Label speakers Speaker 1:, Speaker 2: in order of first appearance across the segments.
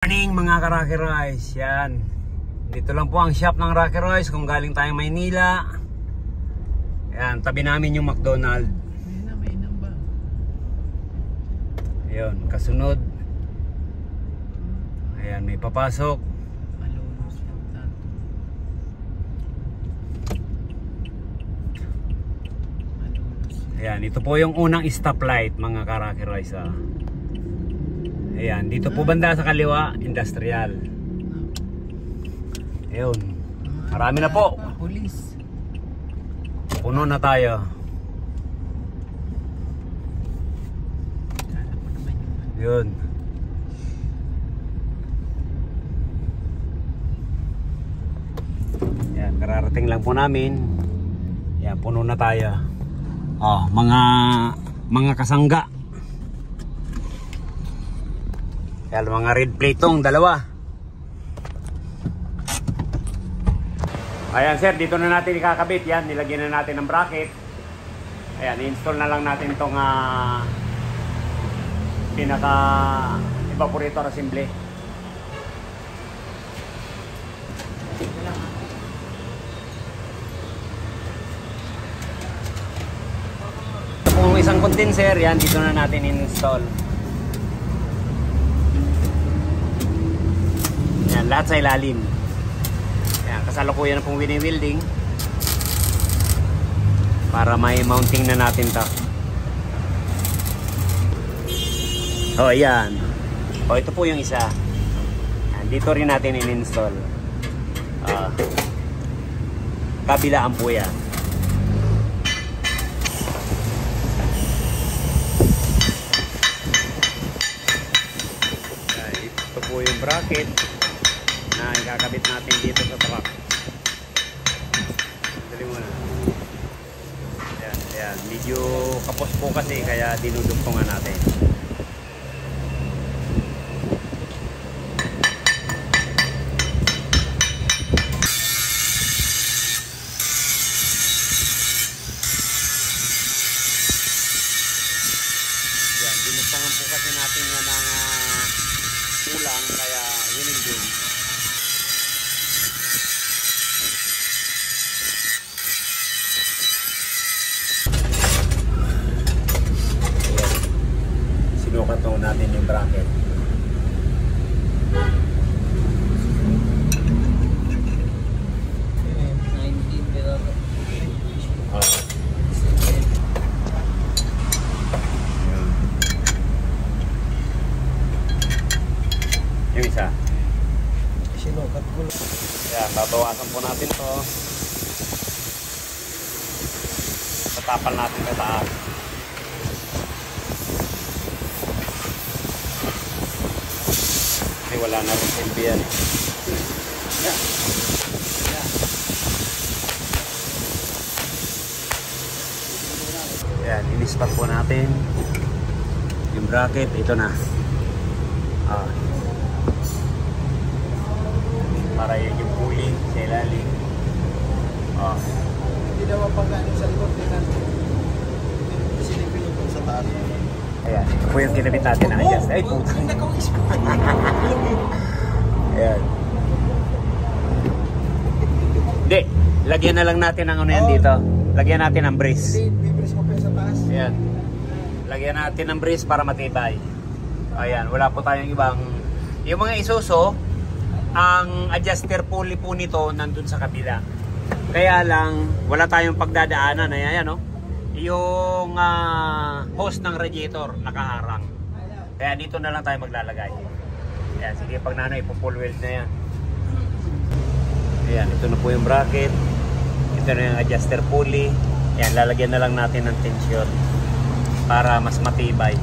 Speaker 1: Morning mga ka-Rocky Royce. Yan. Dito lang po ang shop ng Rocky Royce kung galing tayong Maynila. Yan, tabi namin yung McDonald. Ayun, kasunod. Ayan, may papasok. Ayan, ito po yung unang stoplight mga ka-Rocky Royce. Ayan, dito po banda sa kaliwa, industrial. Ayun. Marami na po.
Speaker 2: Police.
Speaker 1: Puno na tayo. Yun. Ayan, kararating lang po namin. Ayan, puno na tayo. Oh, mga kasangga. Ayan, mga red plate tong dalawa. Ayan sir, dito na natin ikakabit. Yan, nilagyan na natin ng bracket. Ayan, i-install na lang natin itong pinaka evaporator assembly. Kung isang condenser, yan, dito na natin install. Yan, lahat sa ilalim. Yan, kasalukuyan na pong wini-welding para may mounting na natin to. Oh, yan. Oh, ito po yung isa. Yan, dito rin natin in-install. Kabilaan po yan. Yan, ito po yung bracket na ikakabit natin dito sa truck. Dali mo na. Ayan, ayan. Medyo kapos po kasi kaya dinudugtungan natin. Ayan, dinudugtungan po kasi natin yan ng kulang kaya wininding. Sinukat natin yung bracket. Yung isa.
Speaker 2: Sinukat ko lang.
Speaker 1: Ayan, babawasan po natin to. Tatapal natin sa taas. Ay, wala na rin silbi yan. Yan. Yan. Ayan, inispat po natin yung bracket. Ito na. Para yun yung cooling sa ilalim.
Speaker 2: Hindi na mapagaling sa likod din natin. Silipin ko sa taas.
Speaker 1: Ayan, ito po yung kinabit natin na adjust. Ay, puta. Ayan. Hindi, lagyan na lang natin ang ano yan dito. Lagyan natin ang brace.
Speaker 2: Bibris ko pa sa taas.
Speaker 1: Ayan. Lagyan natin ng brace para matibay. Ayan, wala po tayong ibang. Yung mga Isuzu, ang adjuster pulley po nito nandun sa kabila. Kaya lang, wala tayong pagdadaanan. Ayan, no? Yung hose ng radiator nakaharang. Kaya dito na lang tayo maglalagay. Ayan, sige, pag nano, ipo-full weld na yan. Ayan, ito na po yung bracket. Ito na yung adjuster pulley. Ayan, lalagyan na lang natin ng tension para mas matibay.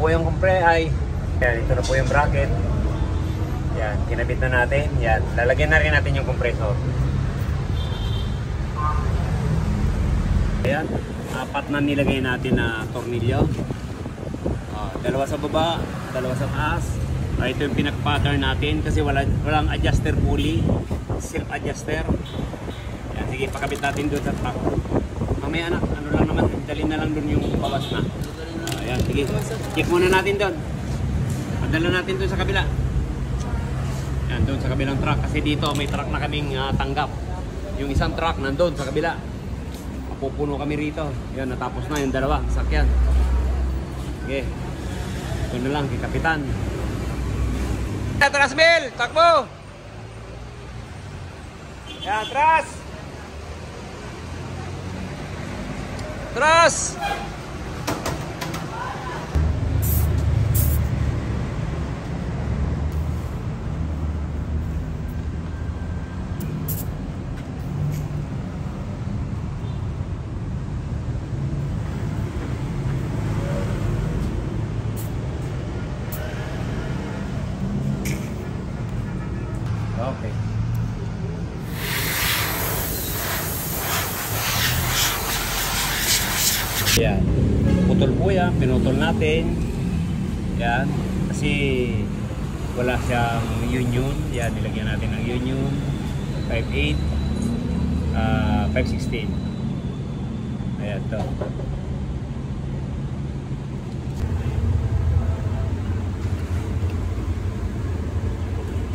Speaker 1: po yung yan, ito na po yung bracket. Yan, kinabit na natin. Yan, lalagyan na rin natin yung compressor. Ayan, 4 na nilagay natin na tornilyo. Dalawa sa baba, dalawa sa taas. Ito yung pinag-pattern natin kasi walang adjuster pulley, self adjuster. Yan, sige, pakabit natin doon sa truck. Mamaya anak, ano lang naman, dali na lang doon yung bawas na. Ayan, sige, check muna natin doon. Padala natin doon sa kabila. Yan, doon sa kabilang truck kasi dito may truck na kaming tanggap. Yung isang truck nandun sa kabila. Mapupuno kami rito. Yan, natapos na yung dalawa, sakyan. Okay. Ito na lang, kay Kapitan. Atras, Mel! Takbo! Yan, atras! Atras! Okay. Yan. Putol po yan. Pinutol natin. Yan. Kasi wala siyang union. Yan. Nilagyan natin ng union. 5.8 5.16. Ayan to.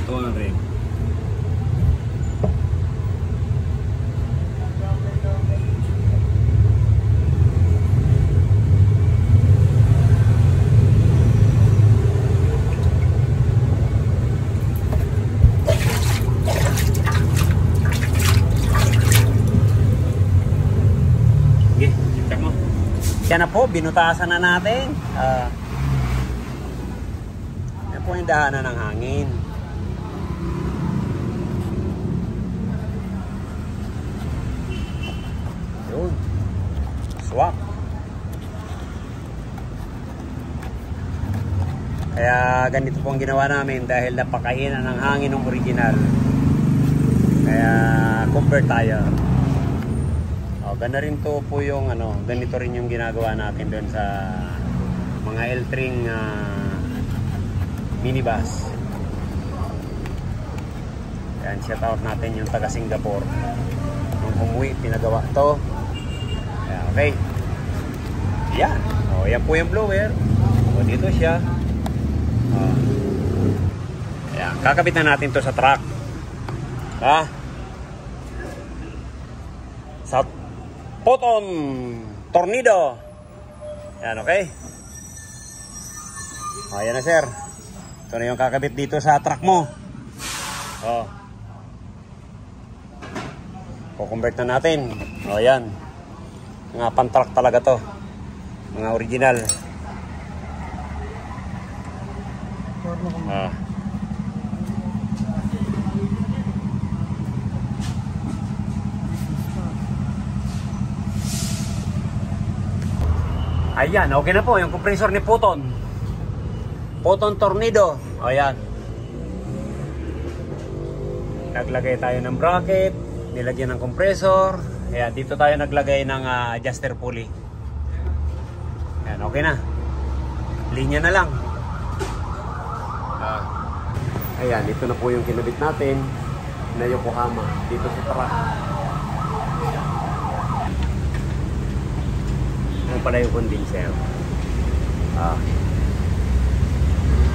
Speaker 1: Ito ang rin. Yan na po, binutasan na natin. Yan po yung daanan ng hangin. Yun. Swak. Kaya ganito po ang ginawa namin dahil napakahina ng hangin ng original. Kaya convert tayo. Ganda rin to po yung ganito rin yung ginagawa natin doon sa mga L-Tring minibus. Yan, shout out natin yung taga Singapore. Nung umuwi, pinagawa to. Yan, okay. Yan. Yan po yung blower. Dito siya. Yan, kakabit na natin to sa truck. Sa Poton Tornado. Yan, okay. Yan na, sir. Ito na yung kakabit dito sa truck mo. Kukonvert na natin. Yan. Mga pan-truck talaga to. Mga original. Ayan, okay na po yung compressor ni Poton. Poton Tornado. Ayan. Naglagay tayo ng bracket, nilagyan ng compressor. Ayan, dito tayo naglagay ng adjuster pulley. Ayan, okay na. Linya na lang. Ayan, ito na po yung kinabit natin na Yokohama dito sa truck. Pala yung condenser.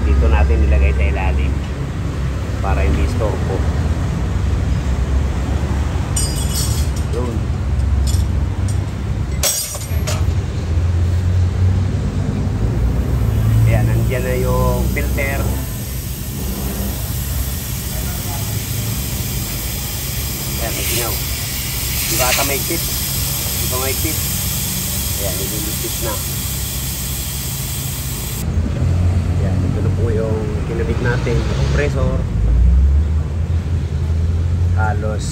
Speaker 1: Dito natin nilagay sa ilalim para hindi istorbo. Yun. Ayan, nandiyan na yung filter. Ayan, may ginaw. Di ba ata may tip? Di ba may tip? Ayan, nililipit na. Ayan, ito na po yung kinabit natin, yung compressor. Halos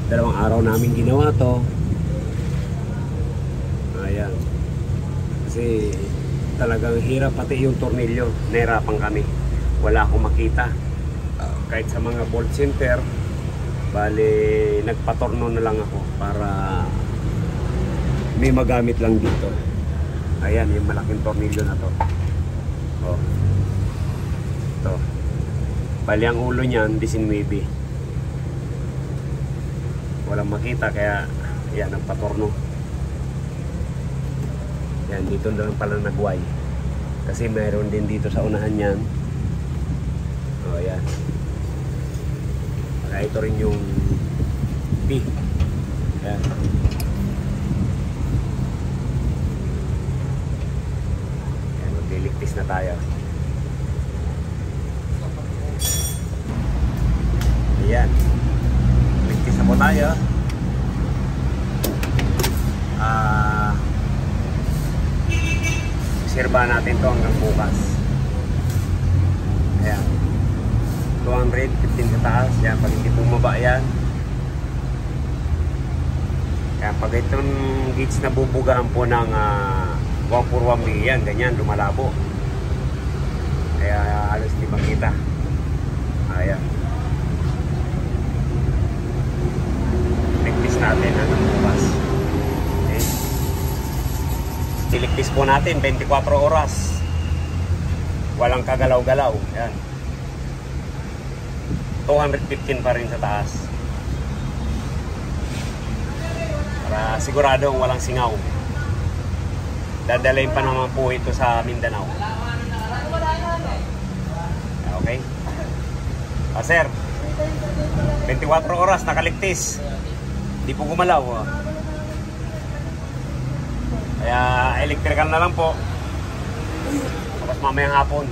Speaker 1: 2 araw namin ginawa to. Ayan. Kasi talagang hirap, pati yung tornilyo, nahirapan kami. Wala akong makita. Kahit sa mga bolt center, bali nagpatorno na lang ako para may magamit lang dito. Ayan, yung malaking tornilyo na to. Oh. Ito. Bali ang ulo niyan, 19. Walang makita kaya yan, nagpatorno. Yan, dito na lang pala nagway. Kasi mayroon din dito sa unahan yan. Oh, yan. Kaya ito rin yung B. Yan. Yan, magliligtis na tayo. Ayan. Ligtis na po tayo. Sirba natin to hanggang bukas. Ayan. 215 sa taas. Yan, pag hindi bumaba yan. Kaya pag itong gauge na bubugahan po ng 141B yan, ganyan, lumalabo. Kaya halos di makita. Ayan. Ligtis natin hanggang bukas. Okay. Iligtis po natin 24 oras. Walang kagalaw-galaw. Yan. 215 pa rin sa taas. Para siguradong walang singaw. Dadalhin pa naman po ito sa Mindanao. Okay? Sir, 24 oras nakaligtis. Hindi po gumalaw. Kaya electrical na lang po. Tapos mamayang hapon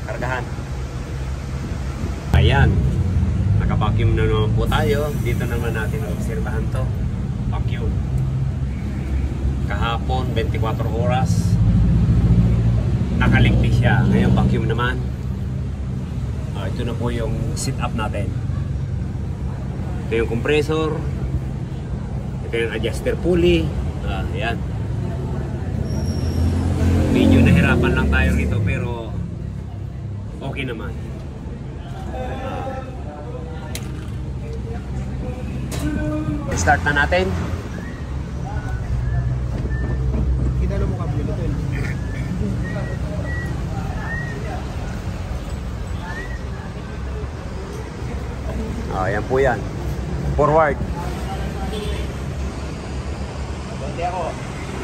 Speaker 1: kargahan. Ayan, naka-vacuum na naman po tayo. Dito naman natin obserbahan to. Vacuum. Kahapon 24 oras nakaligtis siya. Ngayon vacuum naman. Ito na po yung sit up natin. Ito yung compressor. Ito yung adjuster pulley. Ayan. Medyo nahirapan lang tayo rito pero okay naman. Start na natin.
Speaker 2: Kinalo mo kami dito.
Speaker 1: Ayan po yan. Forward.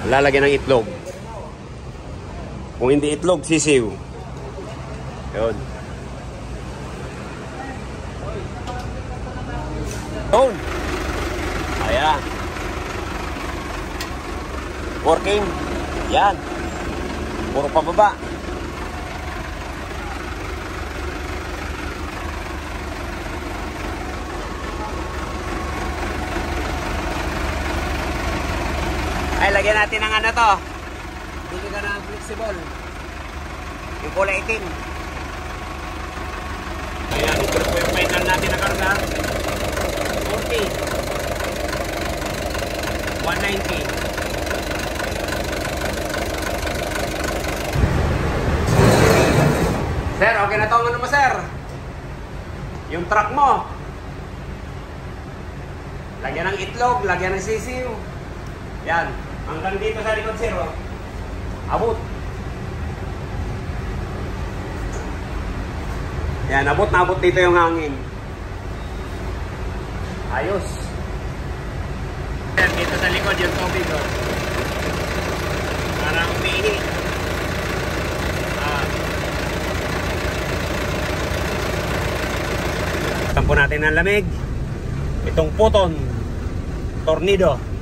Speaker 1: Lalagyan ng itlog. Kung hindi itlog, sisiw. Yun. Yun. Ayan. Working. Yan. Puro pababa. Ay, lagyan natin ng ano to. Hindi ka na flexible. Yung kulay itim. Ayan, ito po yung final natin na karga. 40. 190. Sir, okay na to. Ano mo, sir? Yung truck mo. Lagyan ng itlog, lagyan ng sisiw. Yan. Hanggang dito sa likod, sir. Oh. Abot. Yan, abot na abot dito yung hangin. Ayos. Yan, dito sa likod yung tubig. Oh. Parang umihi. Tampo natin ng lamig. Itong puton. Tornilyo.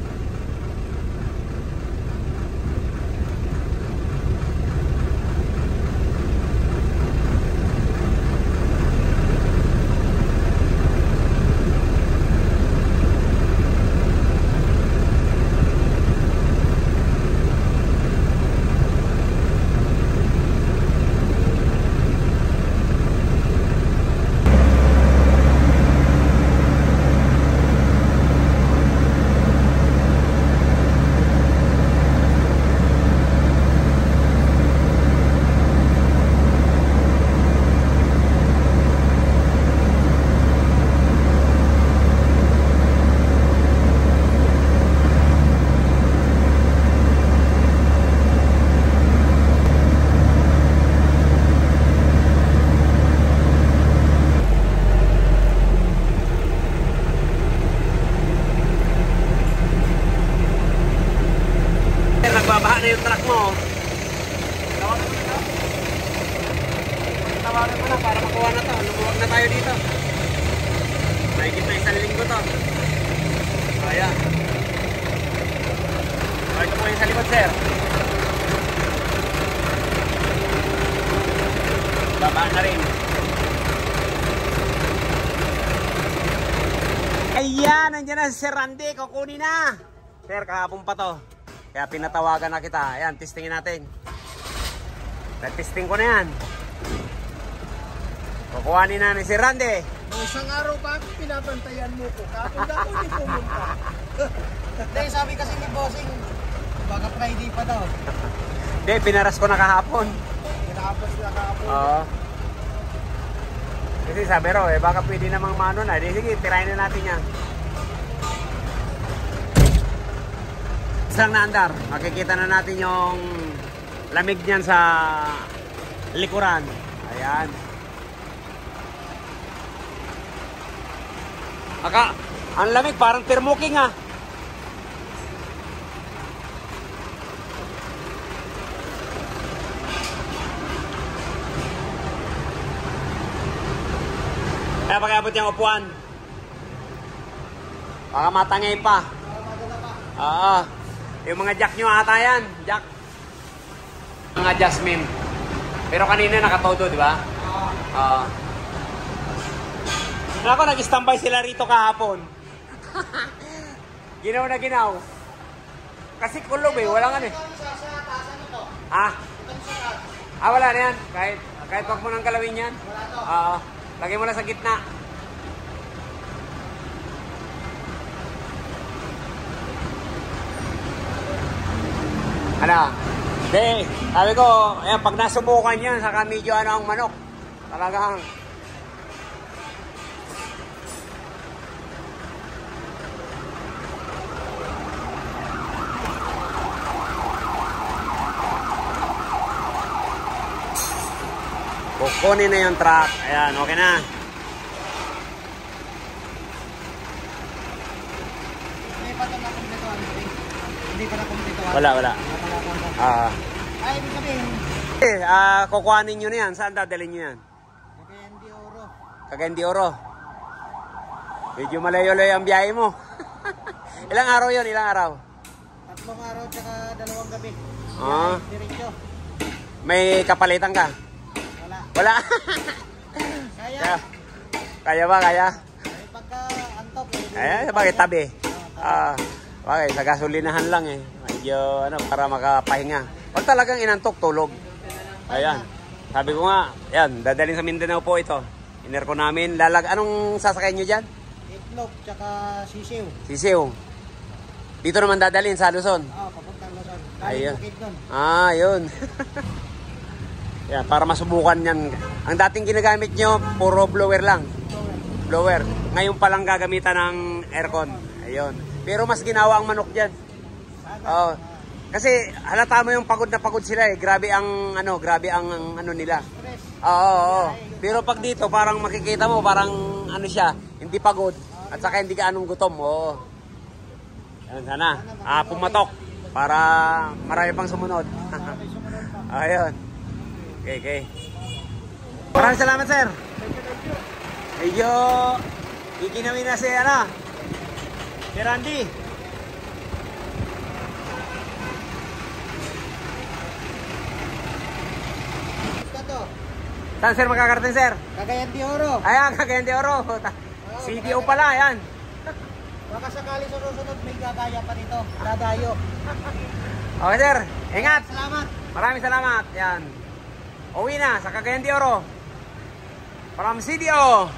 Speaker 1: dito. Mahigit na 1 linggo to. Ayan. Ito po yung sa likod, sir. Baba na rin. Ayan, nandiyan na si Sir Randy. Kukunin na. Sir, kahapon pa to. Kaya pinatawagan na kita. Ayan, testingin natin. Testing ko na yan. Kukuhanin na ni Sir Randy.
Speaker 2: Isang araw pa ako pinabantayan mo ko. Kapag ako hindi pumunta. Dahil sabi kasi ni Bossing, baka Friday pa daw.
Speaker 1: Hindi, pinaras ko na kahapon.
Speaker 2: Pinapos na kahapon.
Speaker 1: Oo. Kasi sabi raw, baka pwede namang mano na. Di, sige, tirahin na natin yan. Isang naandar. Makikita na natin yung lamig niyan sa likuran. Ayan. Ang lamig, parang thermoking ah. Kaya pag-abot yung upuan. Baka matangay pa. Oo. Yung mga jack nyo ata yan. Jack. Mga adjustment. Pero kanina nakatodo, di ba? Oo. Ako, nag-standby sila rito kahapon. Ginaw na ginaw. Kasi kulob eh, walang ano eh. Ha? Wala na yan. Kahit wag mo nang galawin yan. Oo. Lagay mo na sa gitna. Ano? Hindi. Sabi ko, ayan, pag nasubukan yan, saka medyo ano ang manok. Talagang kukunin na yung truck. Ayan, okay na.
Speaker 2: Hindi pa ito na-complete. Hindi pa na-complete.
Speaker 1: Wala.
Speaker 2: Ay, ibig sabihin.
Speaker 1: Kukuhanin nyo na yan. Saan dadalhin nyo yan?
Speaker 2: Cagayan de Oro.
Speaker 1: Cagayan de Oro. Medyo malayo-layo ang biyahe mo. Ilang araw yun? Ilang araw?
Speaker 2: 3 araw tsaka 2 gabi. Diretso.
Speaker 1: May kapalitan ka? Wala.
Speaker 2: Kaya.
Speaker 1: Kaya ba? Kaya?
Speaker 2: Ay, pagka antok.
Speaker 1: Bakit tabi? Bakit? Sa gasolinahan lang eh. Medyo para makapahinga. Pag talagang inantok, tulog. Ayan. Sabi ko nga, yan, dadalhin sa Mindanao po ito. Inerko namin. Anong sasakyan nyo dyan?
Speaker 2: Itlog, tsaka sisiw.
Speaker 1: Sisiw. Dito naman dadalhin sa Luzon.
Speaker 2: Papuntang Luzon.
Speaker 1: Ayun.
Speaker 2: Bukid nun.
Speaker 1: Yun. Yan, para masubukan yan. Ang dating ginagamit nyo, puro blower lang. Blower. Ngayon pa lang gagamitan ng aircon. Ayun. Pero mas ginawa ang manok dyan. Kasi halata mo yung pagod na pagod sila eh. Grabe ang ano nila. Oo. Pero pag dito parang makikita mo parang ano siya, hindi pagod at saka hindi ka anong gutom. Oo. Yan sana. Pumatok para marami pang sumunod. Ayun. Okay. Maraming salamat, sir. Medyo ikinawin na si Randy. Saan sir makakarating, sir?
Speaker 2: Cagayan de Oro.
Speaker 1: Ayan, Cagayan de Oro. CDO pala, ayan.
Speaker 2: Baka sakali sa susunod may gagaya pa dito. Dadayo.
Speaker 1: Okay, sir. Ingat.
Speaker 2: Salamat.
Speaker 1: Maraming salamat. Yan. Uwi na sa Cagayan de Oro. From CDO.